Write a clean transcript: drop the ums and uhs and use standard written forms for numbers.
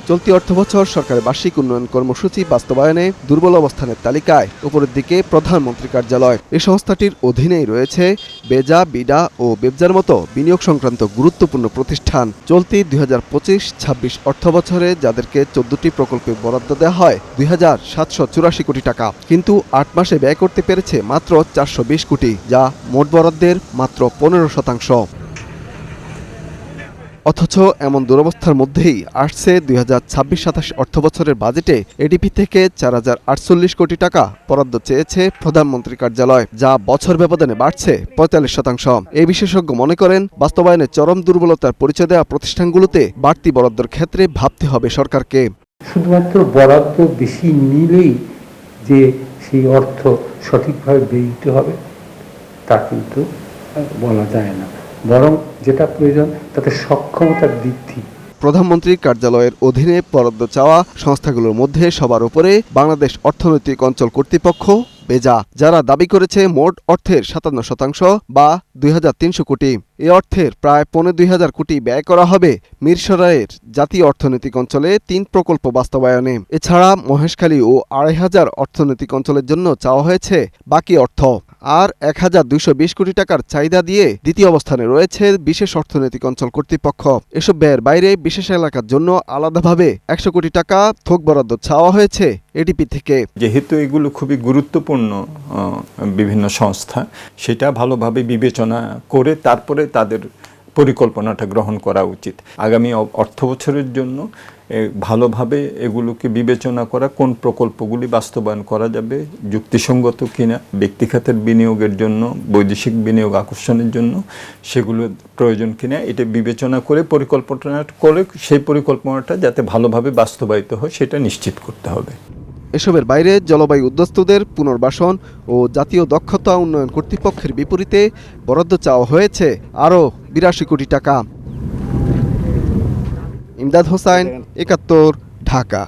চলতি অর্থবছর সরকারের বার্ষিক উন্নয়ন কর্মসূচি বাস্তবায়নে দুর্বল অবস্থানের তালিকায় উপরের দিকে প্রধানমন্ত্রী কার্যালয়। এই সংস্থাটির অধীনেই রয়েছে বেজা, বিডা ও বেবজার মতো বিনিয়োগ সংক্রান্ত গুরুত্বপূর্ণ প্রতিষ্ঠান। চলতি ২০২৫-২৬ অর্থবছরে যাদেরকে ১৪টি প্রকল্পে বরাদ্দ দেওয়া হয় ২,৭৮৪ কোটি টাকা, কিন্তু ৮ মাসে ব্যয় করতে পেরেছে মাত্র ৪২০ কোটি, যা মোট বরাদ্দের মাত্র ১৫%। অথচ এমন দুরবস্থার মধ্যেই আসছে ২০২৬-২৭ অর্থবছরের বাজেটে এডিপি থেকে ৪,০৪৮ কোটি টাকা বরাদ্দ চেয়েছে প্রধানমন্ত্রী কার্যালয়, যা বছর ব্যবধানে বাড়ছে ৪৫%। এই বিশেষজ্ঞ মনে করেন, বাস্তবায়নে চরম দুর্বলতার পরিচয় দেওয়া প্রতিষ্ঠানগুলোতে বাড়তি বরাদ্দের ক্ষেত্রে ভাবতে হবে সরকারকে। শুধুমাত্র বরাদ্দ বেশি নিলেই যে সেই অর্থ সঠিকভাবে ব্যয়িত হবে তা কিন্তু বলা যায় না, বরং যেটা প্রয়োজন তাতে সক্ষমতার বৃদ্ধি। প্রধানমন্ত্রীর কার্যালয়ের অধীনে বরাদ্দ চাওয়া সংস্থাগুলোর মধ্যে সবার উপরে বাংলাদেশ অর্থনৈতিক অঞ্চল কর্তৃপক্ষ বেজা, যারা দাবি করেছে মোট অর্থের ৫৭% বা ২,৩০০ কোটি। এ অর্থের প্রায় ২,৫০০ কোটি ব্যয় করা হবে মিরসরাইয়ের জাতীয় অর্থনৈতিক অঞ্চলে ৩ প্রকল্প বাস্তবায়নে। এছাড়া মহেশখালী ও ২,৫০০ অর্থনৈতিক অঞ্চলের জন্য চাওয়া হয়েছে বাকি অর্থ। আর ১,২২০ কোটি টাকার চাহিদা দিয়ে দ্বিতীয় অবস্থানে রয়েছে বিশেষ অর্থনৈতিক অঞ্চল কর্তৃপক্ষ। এসব ব্যয়ের বাইরে বিশেষ এলাকার জন্য আলাদাভাবে ১০০ কোটি টাকা থোক বরাদ্দ চাওয়া হয়েছে এডিপি থেকে। যেহেতু এগুলো খুবই গুরুত্বপূর্ণ বিভিন্ন সংস্থা, সেটা ভালোভাবে বিবেচনা করে তারপরে তাদের পরিকল্পনাটা গ্রহণ করা উচিত। আগামী অর্থবছরের জন্য ভালোভাবে এগুলোকে বিবেচনা করা, কোন প্রকল্পগুলি বাস্তবায়ন করা যাবে, যুক্তিসঙ্গত কিনা, ব্যক্তিখাতের বিনিয়োগের জন্য, বৈদেশিক বিনিয়োগ আকর্ষণের জন্য সেগুলো প্রয়োজন কিনা, এটা বিবেচনা করে পরিকল্পনা করে সেই পরিকল্পনাটা যাতে ভালোভাবে বাস্তবায়িত হয় সেটা নিশ্চিত করতে হবে। এসবের বাইরে জলবায়ু উদ্বাস্তুদের পুনর্বাসন ও জাতীয় দক্ষতা উন্নয়ন কর্তৃপক্ষের বিপরীতে বরাদ্দ চাওয়া হয়েছে আরও ৮২ কোটি টাকা। ইমদাদ হোসাইন, ৭১, ঢাকা।